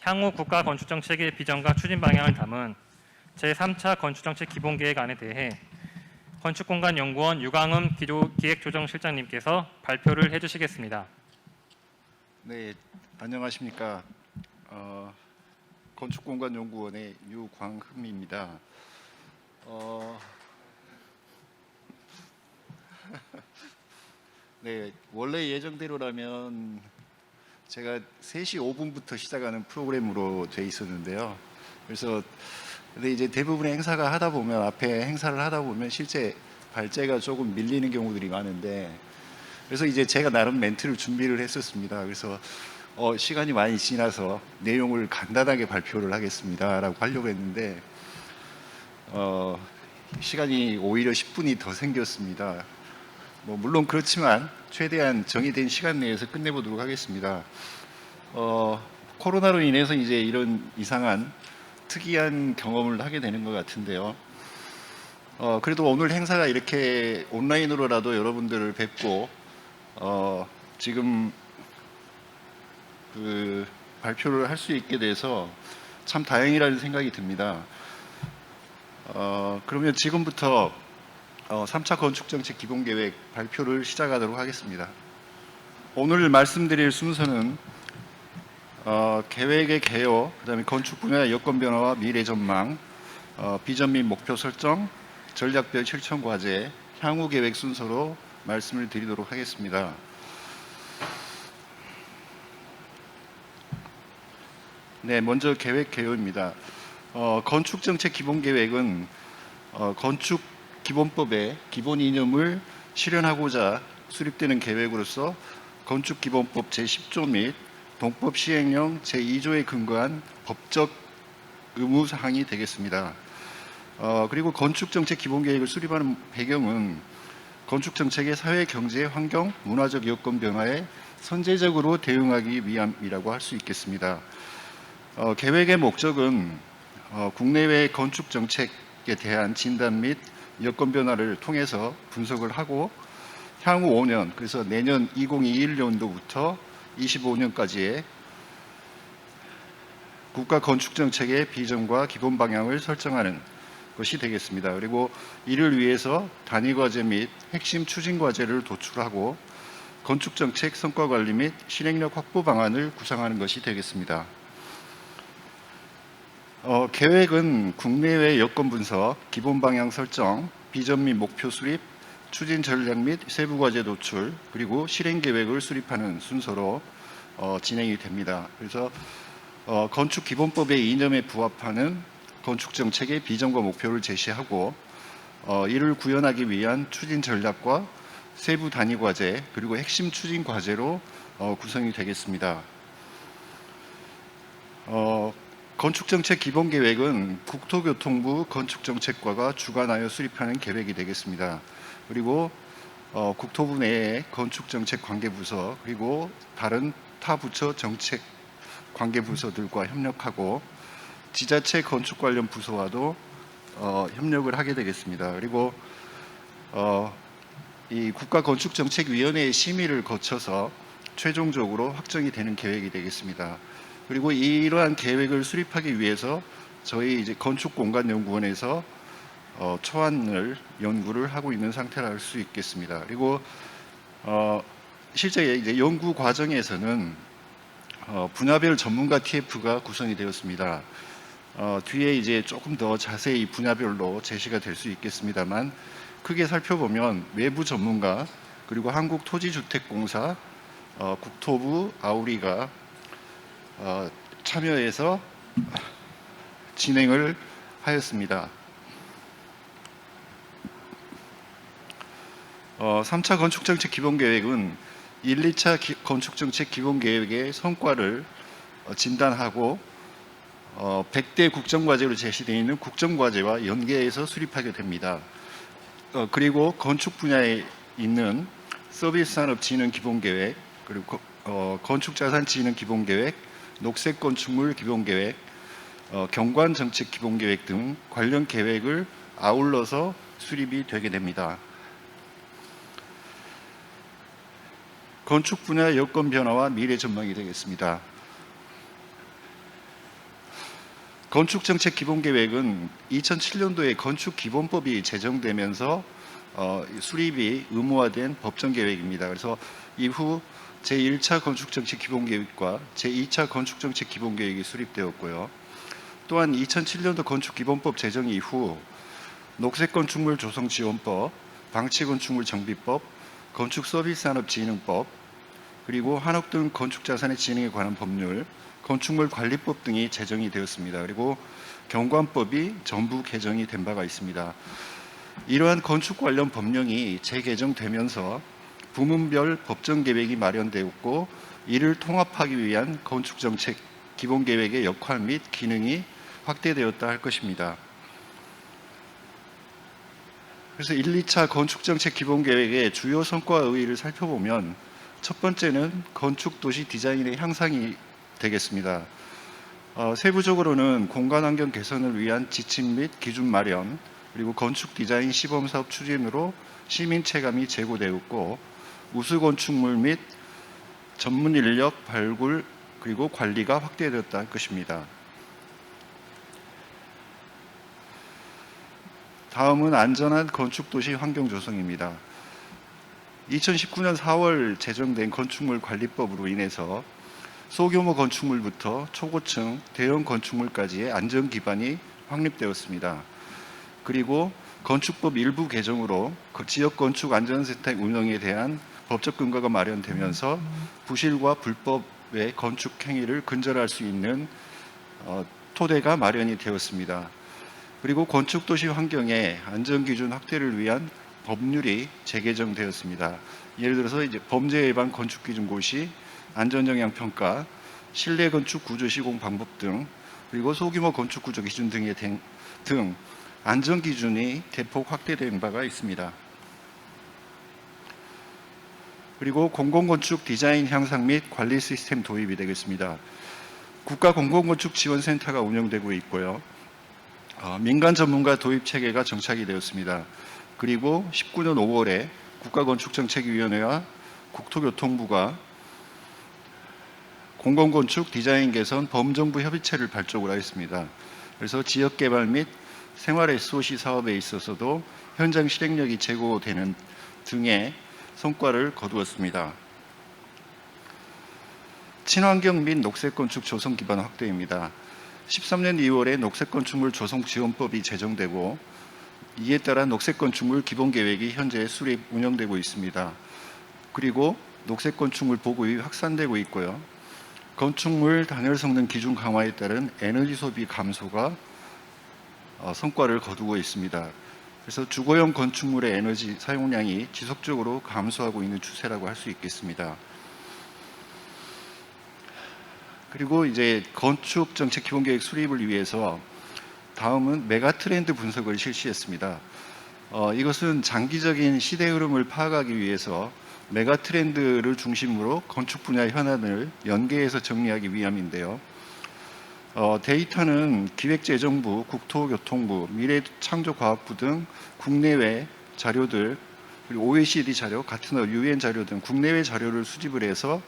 향후 국가 건축정책의 비전과 추진 방향을 담은 제3차 건축정책 기본계획안에 대해 건축공간연구원 유광흠 기획조정실장님께서 발표를 해주시겠습니다. 네, 안녕하십니까. 건축공간연구원의 유광흠입니다. 네, 원래 예정대로라면 제가 3시 5분부터 시작하는 프로그램으로 돼 있었는데요. 근데 이제 대부분의 행사가 하다 보면 앞에 행사를 하다 보면 실제 발제가 조금 밀리는 경우들이 많은데, 그래서 이제 제가 나름 멘트를 준비를 했었습니다. 그래서 시간이 많이 지나서 내용을 간단하게 발표를 하겠습니다라고 하려고 했는데 시간이 오히려 10분이 더 생겼습니다. 물론 그렇지만 최대한 정의된 시간 내에서 끝내보도록 하겠습니다. 코로나로 인해서 이제 이런 이상한 특이한 경험을 하게 되는 것 같은데요. 그래도 오늘 행사가 이렇게 온라인으로라도 여러분들을 뵙고 지금 그 발표를 할 수 있게 돼서 참 다행이라는 생각이 듭니다. 그러면 지금부터 3차 건축정책 기본계획 발표를 시작하도록 하겠습니다. 오늘 말씀드릴 순서는 계획의 개요, 그다음에 건축 분야 여건 변화와 미래 전망, 비전 및 목표 설정, 전략별 실천 과제, 향후 계획 순서로 말씀을 드리도록 하겠습니다. 네, 먼저 계획 개요입니다. 건축정책 기본계획은 건축기본법의 기본 이념을 실현하고자 수립되는 계획으로서 건축기본법 제10조 및 동법 시행령 제2조에 근거한 법적 의무사항이 되겠습니다. 그리고 건축정책 기본계획을 수립하는 배경은 건축정책의 사회, 경제, 환경, 문화적 여건 변화에 선제적으로 대응하기 위함이라고 할 수 있겠습니다. 계획의 목적은 국내외 건축정책에 대한 진단 및 여건 변화를 통해서 분석을 하고 향후 5년, 그래서 내년 2021년도부터 25년까지의 국가 건축정책의 비전과 기본 방향을 설정하는 것이 되겠습니다. 그리고 이를 위해서 단위과제 및 핵심 추진과제를 도출하고 건축정책 성과관리 및 실행력 확보 방안을 구상하는 것이 되겠습니다. 계획은 국내외 여건 분석, 기본 방향 설정, 비전 및 목표 수립, 추진 전략 및 세부 과제 도출, 그리고 실행 계획을 수립하는 순서로 진행이 됩니다. 그래서 건축기본법의 이념에 부합하는 건축정책의 비전과 목표를 제시하고 이를 구현하기 위한 추진 전략과 세부 단위 과제, 그리고 핵심 추진 과제로 구성이 되겠습니다. 건축정책 기본계획은 국토교통부 건축정책과가 주관하여 수립하는 계획이 되겠습니다. 그리고 국토부 내의 건축정책 관계부서, 그리고 다른 타 부처 정책 관계부서들과 협력하고 지자체 건축 관련 부서와도 협력을 하게 되겠습니다. 그리고 이 국가건축정책위원회의 심의를 거쳐서 최종적으로 확정이 되는 계획이 되겠습니다. 그리고 이러한 계획을 수립하기 위해서 저희 이제 건축공간연구원에서 초안을 연구를 하고 있는 상태라 할 수 있겠습니다. 그리고 실제 이제 연구 과정에서는 분야별 전문가 TF가 구성이 되었습니다. 뒤에 이제 조금 더 자세히 분야별로 제시가 될 수 있겠습니다만, 크게 살펴보면 외부 전문가, 그리고 한국토지주택공사, 국토부, 아우리가 참여해서 진행을 하였습니다. 3차 건축정책 기본계획은 1, 2차 건축정책 기본계획의 성과를 진단하고 100대 국정과제로 제시되어 있는 국정과제와 연계해서 수립하게 됩니다. 그리고 건축 분야에 있는 서비스산업진흥 기본계획, 그리고 건축자산진흥 기본계획, 녹색건축물 기본계획, 경관정책 기본계획 등 관련 계획을 아울러서 수립이 되게 됩니다. 건축 분야 여건 변화와 미래 전망이 되겠습니다. 건축정책 기본계획은 2007년도에 건축기본법이 제정되면서 수립이 의무화된 법정계획입니다. 그래서 이후 제1차 건축정책 기본계획과 제2차 건축정책 기본계획이 수립되었고요. 또한 2007년도 건축기본법 제정 이후 녹색건축물 조성지원법, 방치건축물 정비법, 건축서비스산업진흥법, 그리고 한옥 등 건축자산의 진흥에 관한 법률, 건축물 관리법 등이 제정이 되었습니다. 그리고 경관법이 전부 개정이 된 바가 있습니다. 이러한 건축 관련 법령이 재개정되면서 부문별 법정계획이 마련되었고 이를 통합하기 위한 건축정책 기본계획의 역할 및 기능이 확대되었다 할 것입니다. 그래서 1, 2차 건축정책 기본계획의 주요 성과와 의의를 살펴보면 첫 번째는 건축도시 디자인의 향상이 되겠습니다. 세부적으로는 공간환경 개선을 위한 지침 및 기준 마련, 그리고 건축 디자인 시범사업 추진으로 시민 체감이 제고되었고 우수건축물 및 전문 인력 발굴 그리고 관리가 확대되었다 할 것입니다. 다음은 안전한 건축도시 환경 조성입니다. 2019년 4월 제정된 건축물 관리법으로 인해서 소규모 건축물부터 초고층, 대형 건축물까지의 안전 기반이 확립되었습니다. 그리고 건축법 일부 개정으로 지역 건축 안전센터 운영에 대한 법적 근거가 마련되면서 부실과 불법의 건축 행위를 근절할 수 있는 토대가 마련이 되었습니다. 그리고 건축도시 환경의 안전기준 확대를 위한 법률이 재개정되었습니다. 예를 들어서 이제 범죄 예방 건축기준 고시, 안전영향평가, 실내 건축 구조 시공 방법 등, 그리고 소규모 건축 구조 기준 등 안전 기준이 대폭 확대된 바가 있습니다. 그리고 공공건축 디자인 향상 및 관리 시스템 도입이 되겠습니다. 국가공공건축지원센터가 운영되고 있고요. 민간 전문가 도입 체계가 정착이 되었습니다. 그리고 19년 5월에 국가건축정책위원회와 국토교통부가 공공건축 디자인 개선 범정부 협의체를 발족을 하였습니다. 그래서 지역개발 및 생활 SOC 사업에 있어서도 현장 실행력이 제고되는 등의 성과를 거두었습니다. 친환경 및 녹색건축 조성 기반 확대입니다. 13년 2월에 녹색건축물 조성지원법이 제정되고 이에 따라 녹색건축물 기본계획이 현재 수립 운영되고 있습니다. 그리고 녹색건축물 보급이 확산되고 있고요. 건축물 단열 성능 기준 강화에 따른 에너지 소비 감소가 성과를 거두고 있습니다. 그래서 주거용 건축물의 에너지 사용량이 지속적으로 감소하고 있는 추세라고 할 수 있겠습니다. 그리고 이제 건축 정책 기본계획 수립을 위해서 다음은 메가트렌드 분석을 실시했습니다. 이것은 장기적인 시대 흐름을 파악하기 위해서 메가트렌드를 중심으로 건축 분야의 현안을 연계해서 정리하기 위함인데요. 데이터는 기획재정부, 국토교통부, 미래창조과학부 등 국내외 자료들, 그리고 OECD 자료, 가트너, UN 자료 등 국내외 자료를 수집을 해서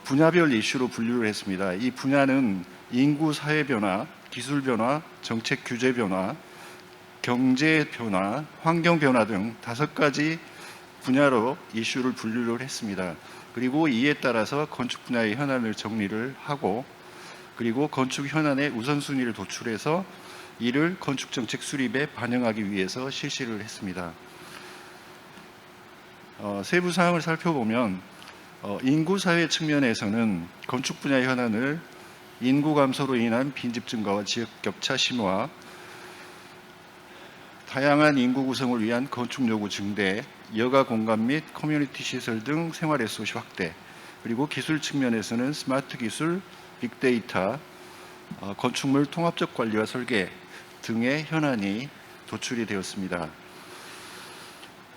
분야별 이슈로 분류를 했습니다. 이 분야는 인구 사회 변화, 기술 변화, 정책 규제 변화, 경제 변화, 환경 변화 등 5가지 분야로 이슈를 분류를 했습니다. 그리고 이에 따라서 건축 분야의 현안을 정리를 하고 그리고 건축 현안의 우선순위를 도출해서 이를 건축정책 수립에 반영하기 위해서 실시를 했습니다. 세부 사항을 살펴보면 인구사회 측면에서는 건축 분야의 현안을 인구 감소로 인한 빈집 증가와 지역 격차 심화, 다양한 인구 구성을 위한 건축 요구 증대, 여가 공간 및 커뮤니티 시설 등 생활 SOC 확대, 그리고 기술 측면에서는 스마트 기술, 빅데이터, 건축물 통합적 관리와 설계 등의 현안이 도출이 되었습니다.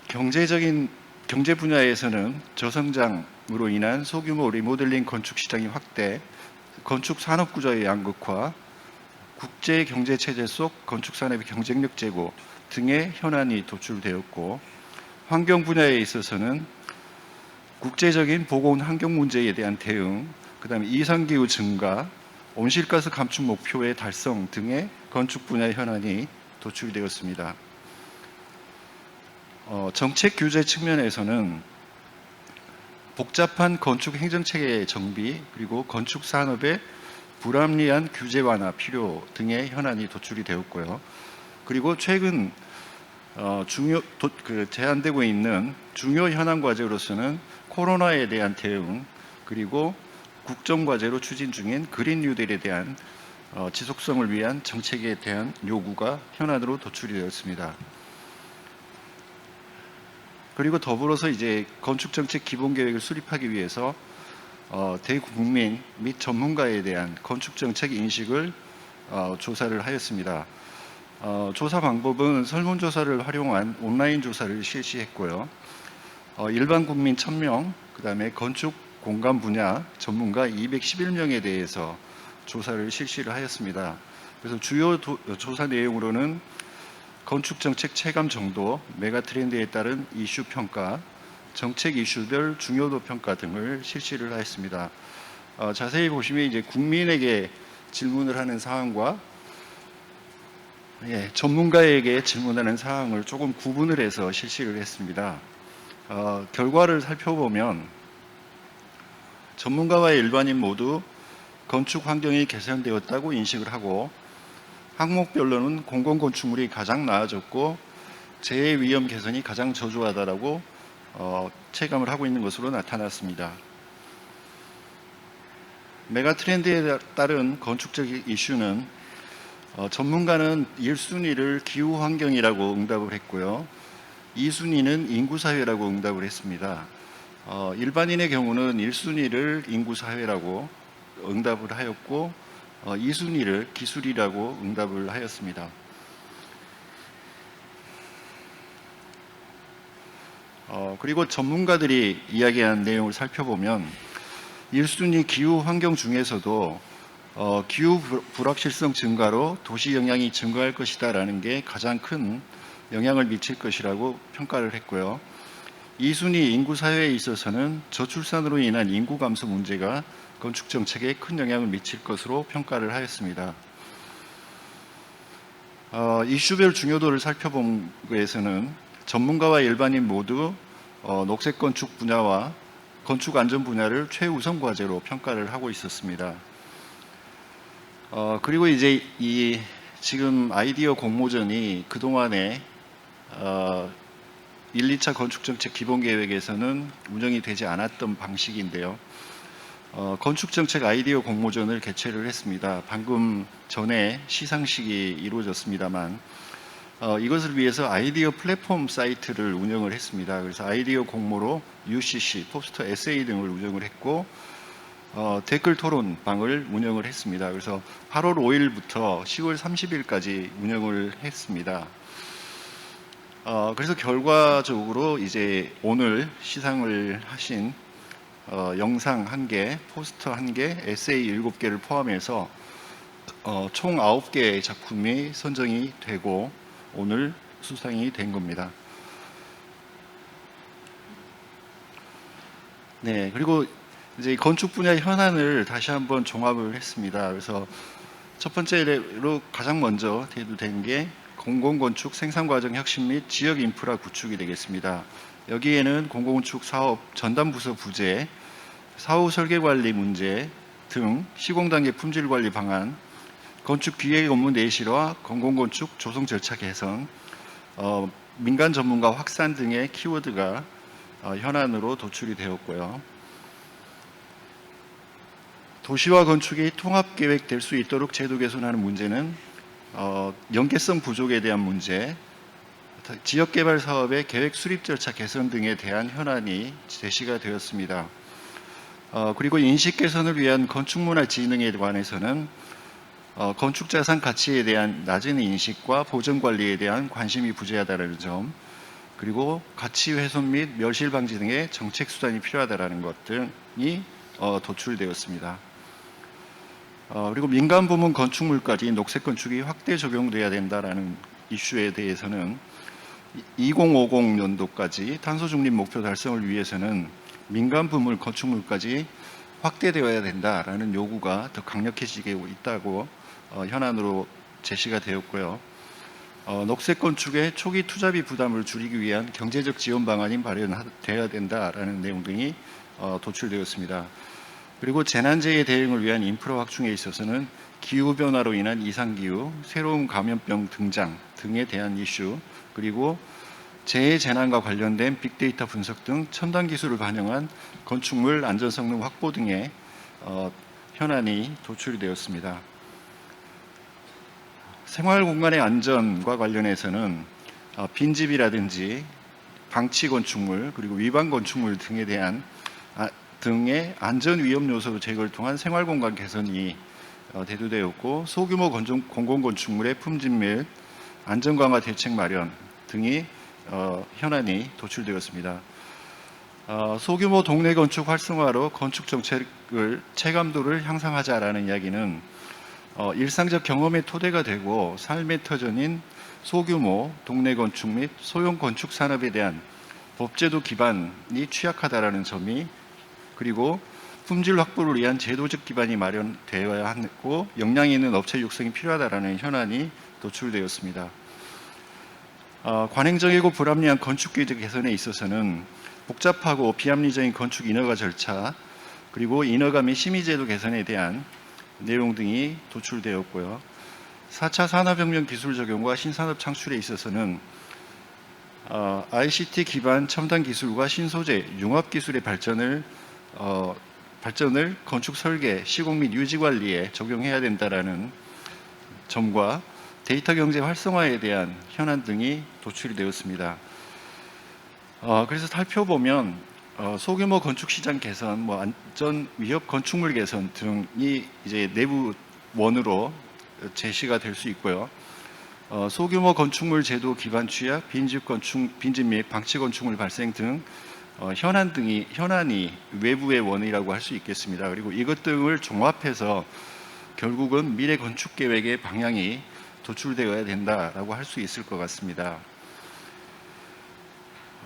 경제 분야에서는 저성장으로 인한 소규모 리모델링 건축 시장의 확대, 건축 산업 구조의 양극화, 국제 경제 체제 속 건축 산업의 경쟁력 제고 등의 현안이 도출되었고, 환경 분야에 있어서는 국제적인 보건 환경 문제에 대한 대응, 그다음에 이상기후 증가, 온실가스 감축 목표의 달성 등의 건축 분야 현안이 도출되었습니다. 정책 규제 측면에서는 복잡한 건축 행정체계 정비 그리고 건축 산업의 불합리한 규제 완화 필요 등의 현안이 도출이 되었고요. 그리고 최근 제한되고 있는 중요 현안 과제로서는 코로나에 대한 대응 그리고 국정과제로 추진 중인 그린 뉴딜에 대한 지속성을 위한 정책에 대한 요구가 현안으로 도출이 되었습니다. 그리고 더불어서 이제 건축정책 기본계획을 수립하기 위해서 대국민 및 전문가에 대한 건축정책 인식을 조사를 하였습니다. 조사 방법은 설문조사를 활용한 온라인 조사를 실시했고요. 일반 국민 1000명, 그 다음에 건축 공간 분야 전문가 211명에 대해서 조사를 실시를 하였습니다. 그래서 주요 조사 내용으로는 건축정책 체감 정도, 메가트렌드에 따른 이슈 평가, 정책 이슈별 중요도 평가 등을 실시를 하였습니다. 자세히 보시면 이제 국민에게 질문을 하는 사항과 전문가에게 질문하는 사항을 조금 구분을 해서 실시를 했습니다. 결과를 살펴보면 전문가와 일반인 모두 건축 환경이 개선되었다고 인식을 하고 항목별로는 공공건축물이 가장 나아졌고 재해 위험 개선이 가장 저조하다라고 체감을 하고 있는 것으로 나타났습니다. 메가트렌드에 따른 건축적 이슈는 전문가는 1순위를 기후환경이라고 응답을 했고요. 2순위는 인구사회라고 응답을 했습니다. 일반인의 경우는 1순위를 인구사회라고 응답을 하였고 2순위를 기술이라고 응답을 하였습니다. 그리고 전문가들이 이야기한 내용을 살펴보면 1순위 기후 환경 중에서도 기후 불확실성 증가로 도시 영향이 증가할 것이다라는 게 가장 큰 영향을 미칠 것이라고 평가를 했고요. 2순위 인구 사회에 있어서는 저출산으로 인한 인구 감소 문제가 건축 정책에 큰 영향을 미칠 것으로 평가를 하였습니다. 이슈별 중요도를 살펴본 것에서는 전문가와 일반인 모두 녹색 건축 분야와 건축 안전 분야를 최우선 과제로 평가를 하고 있었습니다. 그리고 이제 이 지금 아이디어 공모전이 그동안에 1, 2차 건축정책 기본계획에서는 운영이 되지 않았던 방식인데요. 건축정책 아이디어 공모전을 개최를 했습니다. 방금 전에 시상식이 이루어졌습니다만 이것을 위해서 아이디어 플랫폼 사이트를 운영을 했습니다. 그래서 아이디어 공모로 UCC, 포스터 에세이 등을 운영을 했고 댓글 토론방을 운영을 했습니다. 그래서 8월 5일부터 10월 30일까지 운영을 했습니다. 그래서 결과적으로 이제 오늘 시상을 하신 영상 1개, 포스터 1개, 에세이 7개를 포함해서 총 9개의 작품이 선정이 되고 오늘 수상이 된 겁니다. 네, 그리고 이제 건축 분야 현안을 다시 한번 종합을 했습니다. 그래서 첫 번째로 가장 먼저 대두된 게 공공건축 생산과정 혁신 및 지역 인프라 구축이 되겠습니다. 여기에는 공공건축 사업 전담부서 부재, 사후 설계관리 문제 등 시공단계 품질관리 방안, 건축기획 업무 내실화, 공공건축 조성 절차 개선, 민간 전문가 확산 등의 키워드가 현안으로 도출이 되었고요. 도시와 건축이 통합계획될 수 있도록 제도 개선하는 문제는 연계성 부족에 대한 문제, 지역개발 사업의 계획 수립 절차 개선 등에 대한 현안이 제시가 되었습니다. 그리고 인식 개선을 위한 건축문화 진흥에 관해서는 건축자산 가치에 대한 낮은 인식과 보전 관리에 대한 관심이 부재하다는 점, 그리고 가치 훼손 및 멸실 방지 등의 정책 수단이 필요하다는 것 등이 도출되었습니다. 그리고 민간 부문 건축물까지 녹색 건축이 확대 적용돼야 된다라는 이슈에 대해서는 2050년도까지 탄소 중립 목표 달성을 위해서는 민간 부문 건축물까지 확대되어야 된다라는 요구가 더 강력해지고 있다고 현안으로 제시가 되었고요. 녹색 건축의 초기 투자비 부담을 줄이기 위한 경제적 지원 방안이 마련되어야 된다라는 내용 등이 도출되었습니다. 그리고 재난재해 대응을 위한 인프라 확충에 있어서는 기후변화로 인한 이상기후, 새로운 감염병 등장 등에 대한 이슈, 그리고 재해 재난과 관련된 빅데이터 분석 등 첨단 기술을 반영한 건축물 안전 성능 확보 등의 현안이 도출되었습니다. 생활 공간의 안전과 관련해서는 빈집이라든지 방치 건축물 그리고 위반 건축물 등에 대한 등의 안전 위험 요소 제거를 통한 생활 공간 개선이 대두되었고, 소규모 공공 건축물의 품질 및 안전 강화 대책 마련 등이 현안이 도출되었습니다. 소규모 동네 건축 활성화로 건축 정책을 체감도를 향상하자라는 이야기는 일상적 경험의 토대가 되고 삶의 터전인 소규모 동네 건축 및 소형 건축 산업에 대한 법제도 기반이 취약하다라는 점이, 그리고 품질 확보를 위한 제도적 기반이 마련되어야 하고 역량이 있는 업체 육성이 필요하다라는 현안이 도출되었습니다. 관행적이고 불합리한 건축 규제 개선에 있어서는 복잡하고 비합리적인 건축 인허가 절차, 그리고 인허가 및 심의제도 개선에 대한 내용 등이 도출되었고요. 4차 산업혁명 기술 적용과 신산업 창출에 있어서는 ICT 기반 첨단 기술과 신소재, 융합 기술의 발전을 건축 설계, 시공 및 유지 관리에 적용해야 된다라는 점과 데이터 경제 활성화에 대한 현안 등이 도출이 되었습니다. 그래서 살펴보면 소규모 건축 시장 개선, 안전 위협 건축물 개선 등이 이제 내부 원으로 제시가 될 수 있고요. 소규모 건축물 제도 기반 취약, 빈집 및 방치 건축물 발생 등 현안이 외부의 원이라고 할 수 있겠습니다. 그리고 이것 등을 종합해서 결국은 미래 건축 계획의 방향이 도출되어야 된다라고 할 수 있을 것 같습니다.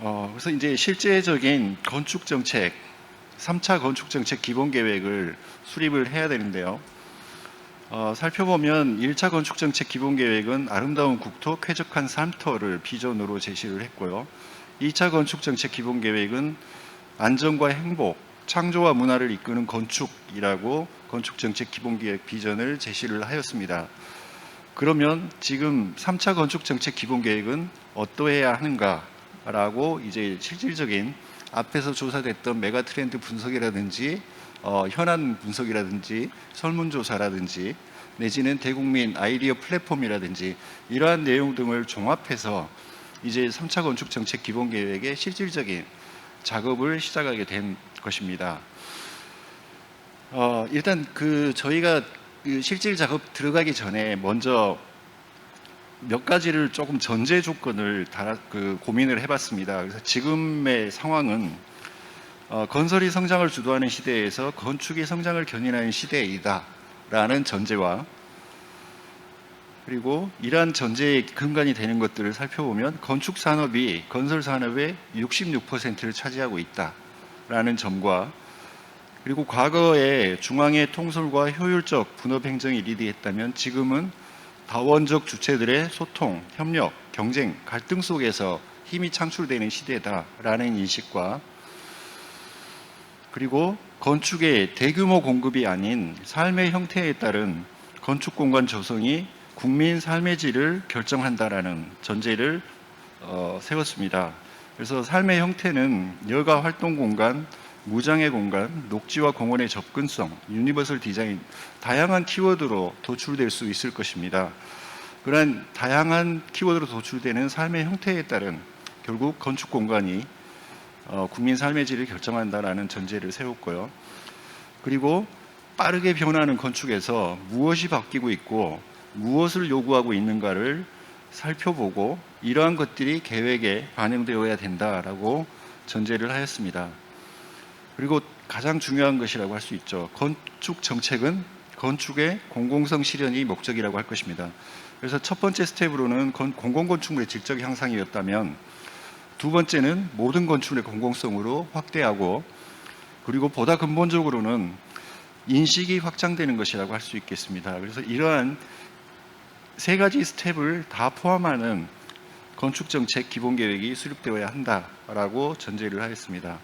그래서 이제 실제적인 건축 정책, 3차 건축 정책 기본 계획을 수립을 해야 되는데요. 살펴보면 1차 건축 정책 기본 계획은 아름다운 국토, 쾌적한 삶터를 비전으로 제시를 했고요. 2차 건축 정책 기본 계획은 안전과 행복, 창조와 문화를 이끄는 건축이라고 건축 정책 기본 계획 비전을 제시를 하였습니다. 그러면 지금 3차 건축 정책 기본 계획은 어떠해야 하는가라고 이제 실질적인 앞에서 조사됐던 메가 트렌드 분석이라든지 현안 분석이라든지 설문조사라든지 내지는 대국민 아이디어 플랫폼이라든지 이러한 내용 등을 종합해서 이제 3차 건축 정책 기본 계획의 실질적인 작업을 시작하게 된 것입니다. 일단 저희가 실질 작업 들어가기 전에 먼저 몇 가지를 조금 전제 조건을 고민을 해봤습니다. 그래서 지금의 상황은 건설이 성장을 주도하는 시대에서 건축이 성장을 견인하는 시대이다라는 전제와, 그리고 이러한 전제의 근간이 되는 것들을 살펴보면 건축 산업이 건설 산업의 66%를 차지하고 있다라는 점과, 그리고 과거에 중앙의 통솔과 효율적 분업 행정이 리드했다면 지금은 다원적 주체들의 소통, 협력, 경쟁, 갈등 속에서 힘이 창출되는 시대다라는 인식과, 그리고 건축의 대규모 공급이 아닌 삶의 형태에 따른 건축 공간 조성이 국민 삶의 질을 결정한다라는 전제를 세웠습니다. 그래서 삶의 형태는 여가 활동 공간, 무장애 공간, 녹지와 공원의 접근성, 유니버설 디자인, 다양한 키워드로 도출될 수 있을 것입니다. 그러한 다양한 키워드로 도출되는 삶의 형태에 따른 결국 건축 공간이 국민 삶의 질을 결정한다라는 전제를 세웠고요. 그리고 빠르게 변하는 건축에서 무엇이 바뀌고 있고 무엇을 요구하고 있는가를 살펴보고 이러한 것들이 계획에 반영되어야 된다라고 전제를 하였습니다. 그리고 가장 중요한 것이라고 할 수 있죠. 건축 정책은 건축의 공공성 실현이 목적이라고 할 것입니다. 그래서 첫 번째 스텝으로는 공공건축물의 질적 향상이었다면, 두 번째는 모든 건축물의 공공성으로 확대하고, 그리고 보다 근본적으로는 인식이 확장되는 것이라고 할 수 있겠습니다. 그래서 이러한 세 가지 스텝을 다 포함하는 건축정책 기본계획이 수립되어야 한다라고 전제를 하였습니다.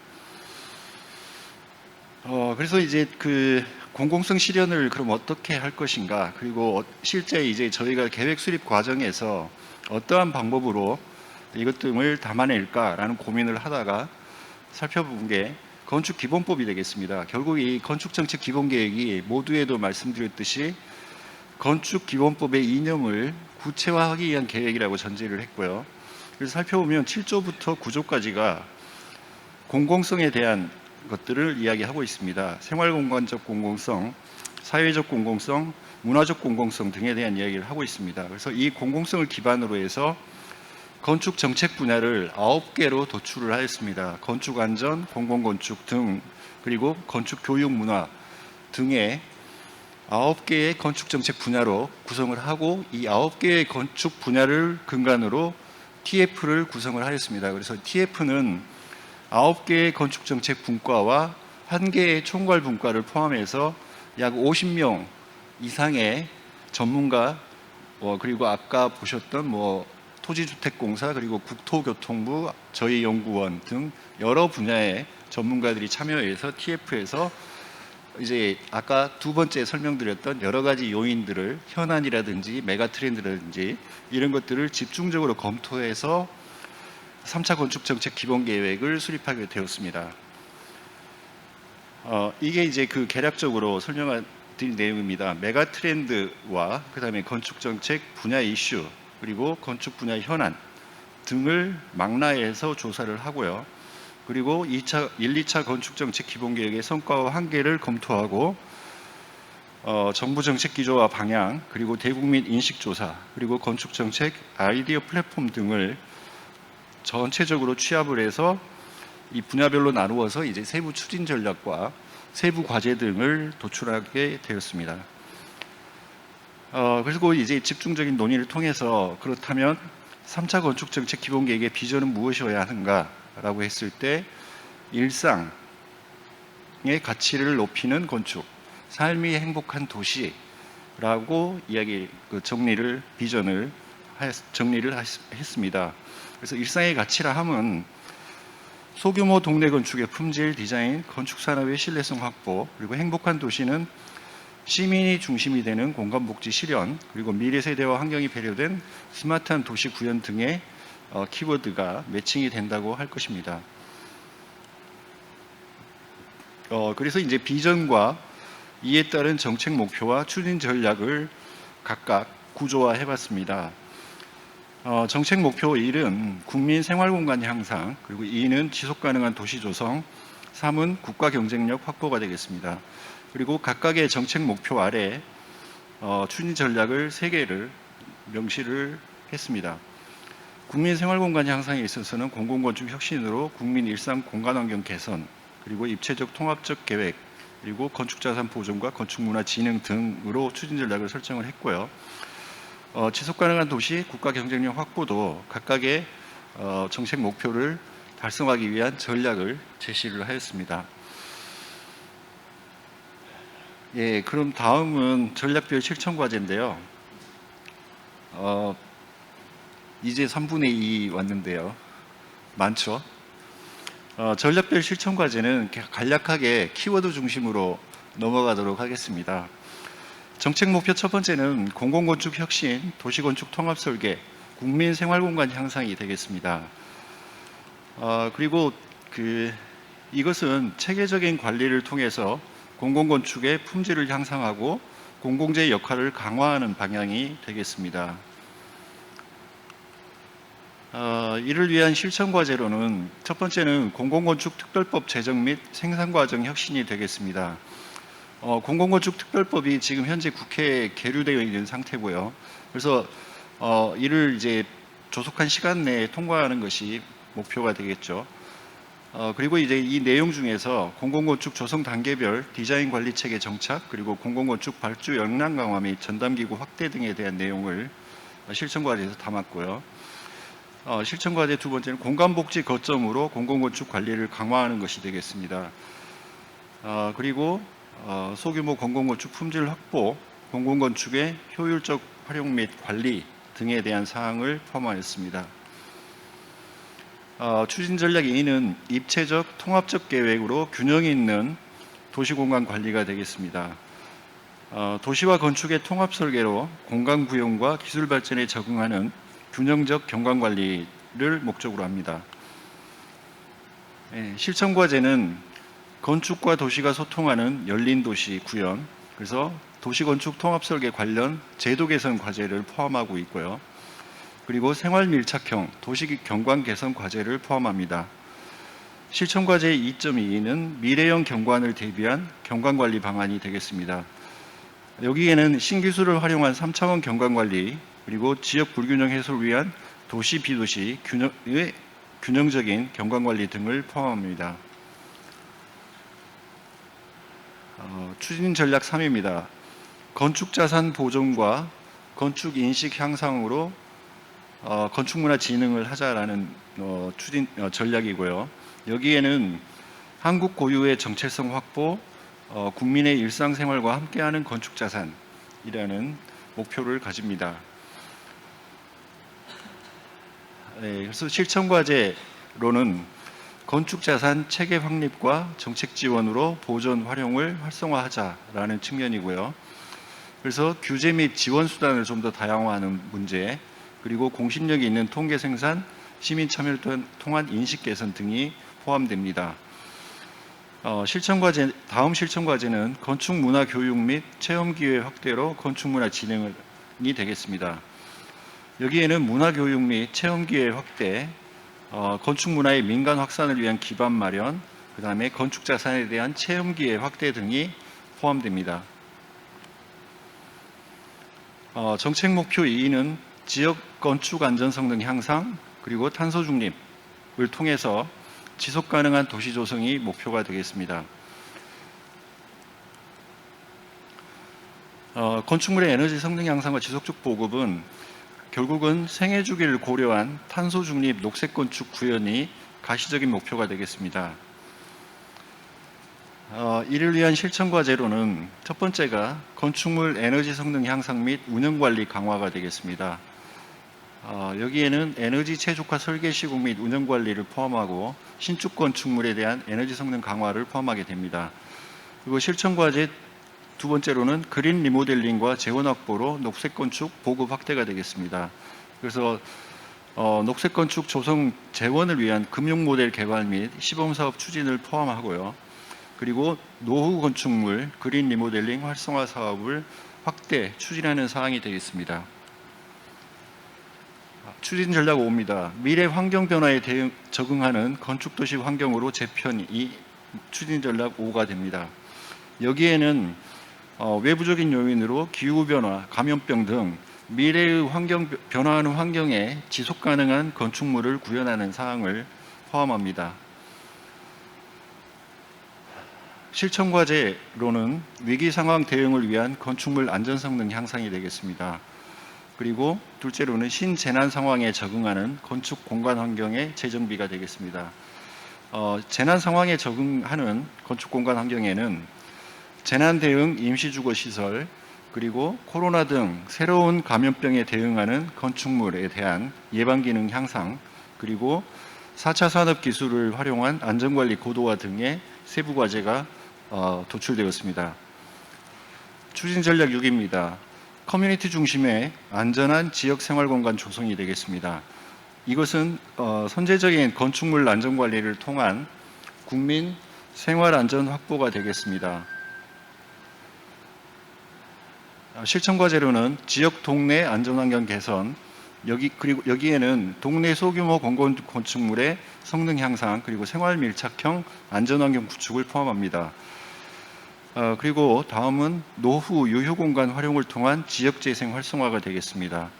그래서 이제 그 공공성 실현을 그럼 어떻게 할 것인가, 그리고 실제 이제 저희가 계획 수립 과정에서 어떠한 방법으로 이것 등을 담아낼까라는 고민을 하다가 살펴본 게 건축기본법이 되겠습니다. 결국 이 건축정책 기본계획이 모두에도 말씀드렸듯이 건축기본법의 이념을 구체화하기 위한 계획이라고 전제를 했고요. 그래서 살펴보면 7조부터 9조까지가 공공성에 대한 것들을 이야기하고 있습니다. 생활공간적 공공성, 사회적 공공성, 문화적 공공성 등에 대한 이야기를 하고 있습니다. 그래서 이 공공성을 기반으로 해서 건축 정책 분야를 9개로 도출을 하였습니다. 건축 안전, 공공건축 등, 그리고 건축 교육 문화 등의 9개의 건축 정책 분야로 구성을 하고, 이 9개의 건축 분야를 근간으로 TF를 구성을 하였습니다. 그래서 TF는 9개의 건축 정책 분과와 1개의 총괄 분과를 포함해서 약 50명 이상의 전문가, 그리고 아까 보셨던 토지주택공사, 그리고 국토교통부, 저희 연구원 등 여러 분야의 전문가들이 참여해서 TF에서 이제 아까 두 번째 설명드렸던 여러 가지 요인들을, 현안이라든지 메가 트렌드라든지 이런 것들을 집중적으로 검토해서 3차 건축정책 기본계획을 수립하게 되었습니다. 이게 이제 그 개략적으로 설명드린 내용입니다. 메가 트렌드와 그다음에 건축정책 분야 이슈, 그리고 건축 분야 현안 등을 망라해서 조사를 하고요. 그리고 1, 2차 건축정책 기본계획의 성과와 한계를 검토하고 정부 정책 기조와 방향, 그리고 대국민 인식조사, 그리고 건축정책 아이디어 플랫폼 등을 전체적으로 취합을 해서 이 분야별로 나누어서 이제 세부 추진 전략과 세부 과제 등을 도출하게 되었습니다. 그리고 이제 집중적인 논의를 통해서 그렇다면 3차 건축정책 기본계획의 비전은 무엇이어야 하는가라고 했을 때, 일상의 가치를 높이는 건축, 삶이 행복한 도시라고 비전을 정리를 했습니다. 그래서 일상의 가치라 함은 소규모 동네 건축의 품질, 디자인, 건축 산업의 신뢰성 확보, 그리고 행복한 도시는 시민이 중심이 되는 공간복지 실현, 그리고 미래 세대와 환경이 배려된 스마트한 도시 구현 등의 키워드가 매칭이 된다고 할 것입니다. 그래서 이제 비전과 이에 따른 정책 목표와 추진 전략을 각각 구조화해 봤습니다. 정책 목표 1은 국민 생활공간 향상, 그리고 2는 지속가능한 도시 조성, 3은 국가 경쟁력 확보가 되겠습니다. 그리고 각각의 정책 목표 아래 추진 전략을 3개를 명시를 했습니다. 국민 생활공간 향상에 있어서는 공공건축 혁신으로 국민 일상 공간환경 개선, 그리고 입체적 통합적 계획, 그리고 건축자산 보존과 건축문화 진흥 등으로 추진 전략을 설정을 했고요. 지속가능한 도시, 국가 경쟁력 확보도 각각의 정책 목표를 달성하기 위한 전략을 제시를 하였습니다. 예, 그럼 다음은 전략별 실천 과제인데요. 이제 3분의 2 왔는데요. 많죠? 전략별 실천 과제는 간략하게 키워드 중심으로 넘어가도록 하겠습니다. 정책 목표 첫 번째는 공공건축 혁신, 도시건축 통합설계, 국민 생활공간 향상이 되겠습니다. 그리고 이것은 체계적인 관리를 통해서 공공건축의 품질을 향상하고 공공재의 역할을 강화하는 방향이 되겠습니다. 이를 위한 실천 과제로는 첫 번째는 공공건축 특별법 제정 및 생산과정 혁신이 되겠습니다. 공공건축 특별법이 지금 현재 국회에 계류되어 있는 상태고요. 그래서 이를 이제 조속한 시간 내에 통과하는 것이 목표가 되겠죠. 그리고 이제 이 내용 중에서 공공건축 조성 단계별 디자인 관리 체계 정착, 그리고 공공건축 발주 역량 강화 및 전담기구 확대 등에 대한 내용을 실천 과제에서 담았고요. 실천 과제 두 번째는 공간복지 거점으로 공공건축 관리를 강화하는 것이 되겠습니다. 그리고 소규모 공공건축 품질 확보, 공공건축의 효율적 활용 및 관리 등에 대한 사항을 포함하였습니다. 추진 전략 2는 입체적 통합적 계획으로 균형 있는 도시공간 관리가 되겠습니다. 도시와 건축의 통합 설계로 공간 구형과 기술 발전에 적응하는 균형적 경관 관리를 목적으로 합니다. 실천 과제는 건축과 도시가 소통하는 열린 도시 구현, 그래서 도시건축 통합설계 관련 제도 개선 과제를 포함하고 있고요. 그리고 생활 밀착형 도시 경관 개선 과제를 포함합니다. 실천 과제 2.2는 미래형 경관을 대비한 경관 관리 방안이 되겠습니다. 여기에는 신기술을 활용한 3차원 경관 관리, 그리고 지역 불균형 해소를 위한 도시 비도시 균형적인 경관 관리 등을 포함합니다. 추진 전략 3입니다. 건축 자산 보존과 건축 인식 향상으로 건축 문화 진흥을 하자라는 추진 전략이고요. 여기에는 한국 고유의 정체성 확보, 국민의 일상생활과 함께하는 건축 자산이라는 목표를 가집니다. 그래서 실천 과제로는 건축 자산 체계 확립과 정책 지원으로 보존 활용을 활성화하자라는 측면이고요. 그래서 규제 및 지원 수단을 좀 더 다양화하는 문제, 그리고 공신력이 있는 통계 생산, 시민 참여를 통한 인식 개선 등이 포함됩니다. 다음 실천 과제는 건축 문화 교육 및 체험 기회 확대로 건축 문화 진흥이 되겠습니다. 여기에는 문화 교육 및 체험 기회 확대, 건축 문화의 민간 확산을 위한 기반 마련, 그 다음에 건축 자산에 대한 체험 기회 확대 등이 포함됩니다. 정책 목표 2는 지역 건축 안전 성능 향상, 그리고 탄소 중립을 통해서 지속 가능한 도시 조성이 목표가 되겠습니다. 건축물의 에너지 성능 향상과 지속적 보급은 결국은 생애 주기를 고려한 탄소 중립 녹색 건축 구현이 가시적인 목표가 되겠습니다. 이를 위한 실천 과제로는 첫 번째가 건축물 에너지 성능 향상 및 운영 관리 강화가 되겠습니다. 여기에는 에너지 최적화 설계 시공 및 운영 관리를 포함하고 신축 건축물에 대한 에너지 성능 강화를 포함하게 됩니다. 그리고 실천 과제 두 번째로는 그린 리모델링과 재원 확보로 녹색 건축 보급 확대가 되겠습니다. 그래서 녹색 건축 조성 재원을 위한 금융 모델 개발 및 시범 사업 추진을 포함하고요. 그리고 노후 건축물 그린 리모델링 활성화 사업을 확대 추진하는 사항이 되겠습니다. 추진 전략 5입니다. 미래 환경 변화에 적응하는 건축 도시 환경으로 재편이 추진 전략 5가 됩니다. 여기에는 외부적인 요인으로 기후 변화, 감염병 등 미래의 변화하는 환경에 지속 가능한 건축물을 구현하는 사항을 포함합니다. 실천 과제로는 위기 상황 대응을 위한 건축물 안전 성능 향상이 되겠습니다. 그리고 둘째로는 신재난 상황에 적응하는 건축 공간 환경의 재정비가 되겠습니다. 재난 상황에 적응하는 건축 공간 환경에는 재난 대응 임시주거 시설, 그리고 코로나 등 새로운 감염병에 대응하는 건축물에 대한 예방 기능 향상, 그리고 4차 산업 기술을 활용한 안전관리 고도화 등의 세부 과제가 도출되었습니다. 추진 전략 6입니다. 커뮤니티 중심의 안전한 지역 생활 공간 조성이 되겠습니다. 이것은 선제적인 건축물 안전 관리를 통한 국민 생활 안전 확보가 되겠습니다. 실천 과제로는 지역 동네 안전환경 개선, 그리고 여기에는 동네 소규모 공공 건축물의 성능 향상, 그리고 생활 밀착형 안전환경 구축을 포함합니다. 그리고 다음은 노후 유휴 공간 활용을 통한 지역 재생 활성화가 되겠습니다.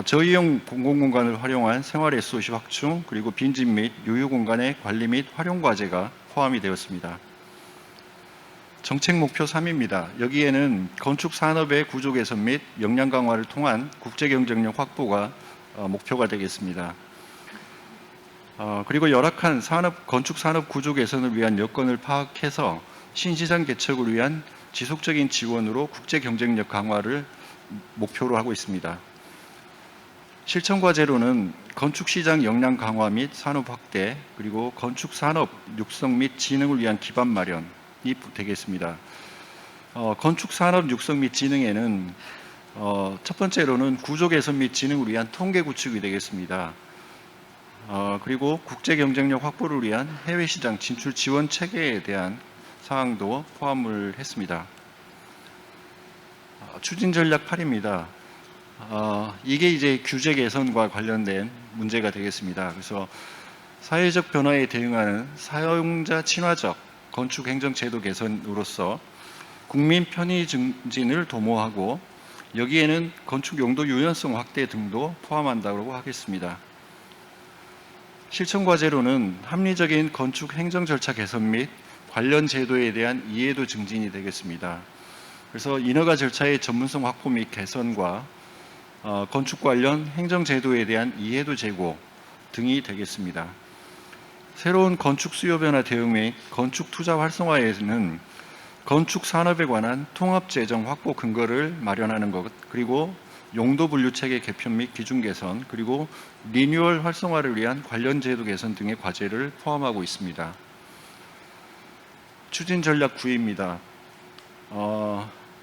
저이용 공공공간을 활용한 생활 SOC 확충, 그리고 빈집 및 유휴 공간의 관리 및 활용 과제가 포함이 되었습니다. 정책 목표 3입니다. 여기에는 건축 산업의 구조 개선 및 역량 강화를 통한 국제 경쟁력 확보가 목표가 되겠습니다. 그리고 열악한 건축 산업 구조 개선을 위한 여건을 파악해서 신시장 개척을 위한 지속적인 지원으로 국제 경쟁력 강화를 목표로 하고 있습니다. 실천 과제로는 건축 시장 역량 강화 및 산업 확대, 그리고 건축 산업 육성 및 진흥을 위한 기반 마련이 되겠습니다. 건축 산업 육성 및 진흥에는 첫 번째로는 구조 개선 및 진흥을 위한 통계 구축이 되겠습니다. 그리고 국제 경쟁력 확보를 위한 해외 시장 진출 지원 체계에 대한 사항도 포함을 했습니다. 추진 전략 8입니다. 이게 이제 규제 개선과 관련된 문제가 되겠습니다. 그래서 사회적 변화에 대응하는 사용자 친화적 건축 행정 제도 개선으로서 국민 편의 증진을 도모하고 여기에는 건축 용도 유연성 확대 등도 포함한다고 하겠습니다. 실천 과제로는 합리적인 건축 행정 절차 개선 및 관련 제도에 대한 이해도 증진이 되겠습니다. 그래서 인허가 절차의 전문성 확보 및 개선과 건축 관련 행정 제도에 대한 이해도 제고 등이 되겠습니다. 새로운 건축 수요 변화 대응 및 건축 투자 활성화에는 건축 산업에 관한 통합 재정 확보 근거를 마련하는 것, 그리고 용도 분류 체계 개편 및 기준 개선, 그리고 리뉴얼 활성화를 위한 관련 제도 개선 등의 과제를 포함하고 있습니다. 추진 전략 9입니다.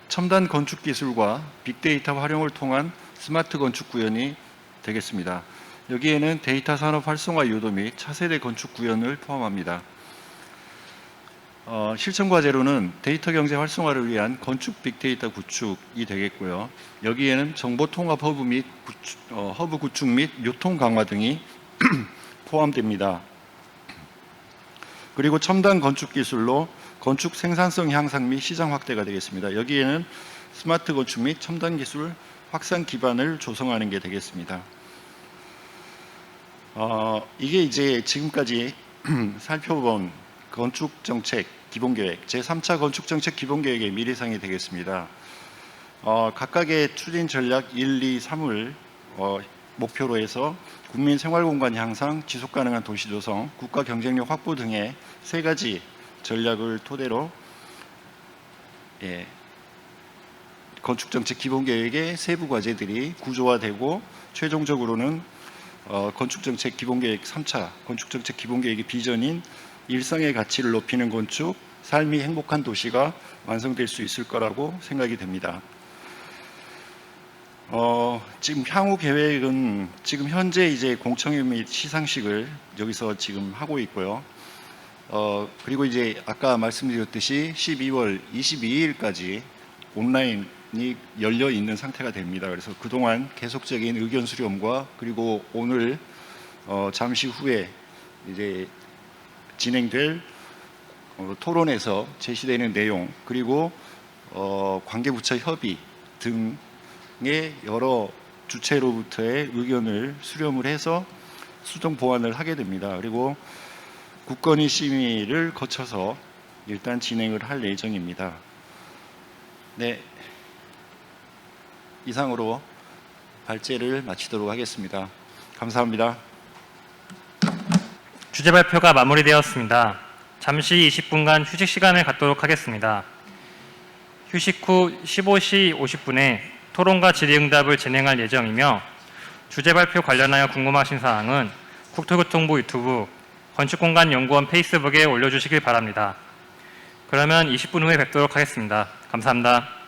첨단 건축 기술과 빅데이터 활용을 통한 스마트 건축 구현이 되겠습니다. 여기에는 데이터 산업 활성화 유도 및 차세대 건축 구현을 포함합니다. 실천 과제로는 데이터 경제 활성화를 위한 건축 빅데이터 구축이 되겠고요. 여기에는 정보 통합 허브 및 허브 구축 및 유통 강화 등이 포함됩니다. 그리고 첨단 건축 기술로 건축 생산성 향상 및 시장 확대가 되겠습니다. 여기에는 스마트 건축 및 첨단 기술 확산 기반을 조성하는 게 되겠습니다. 이게 이제 지금까지 살펴본 건축정책 기본계획, 제3차 건축정책 기본계획의 미래상이 되겠습니다. 각각의 추진 전략 1, 2, 3을 목표로 해서 국민 생활공간 향상, 지속가능한 도시 조성, 국가 경쟁력 확보 등의 세 가지 전략을 토대로 건축정책 기본계획의 세부 과제들이 구조화되고 최종적으로는 건축정책 기본계획 3차 건축정책 기본계획의 비전인 일상의 가치를 높이는 건축, 삶이 행복한 도시가 완성될 수 있을 거라고 생각이 됩니다. 지금 향후 계획은 지금 현재 이제 공청회 및 시상식을 여기서 지금 하고 있고요. 그리고 이제 아까 말씀드렸듯이 12월 22일까지 온라인이 열려 있는 상태가 됩니다. 그래서 그동안 계속적인 의견 수렴과 그리고 오늘 잠시 후에 이제 진행될 토론에서 제시되는 내용, 그리고 관계부처 협의 등의 여러 주체로부터의 의견을 수렴을 해서 수정 보완을 하게 됩니다. 그리고 국건의 심의를 거쳐서 일단 진행을 할 예정입니다. 네, 이상으로 발제를 마치도록 하겠습니다. 감사합니다. 주제 발표가 마무리되었습니다. 잠시 20분간 휴식 시간을 갖도록 하겠습니다. 휴식 후 15시 50분에 토론과 질의응답을 진행할 예정이며 주제 발표 관련하여 궁금하신 사항은 국토교통부 유튜브 건축공간연구원 페이스북에 올려주시길 바랍니다. 그러면 20분 후에 뵙도록 하겠습니다. 감사합니다.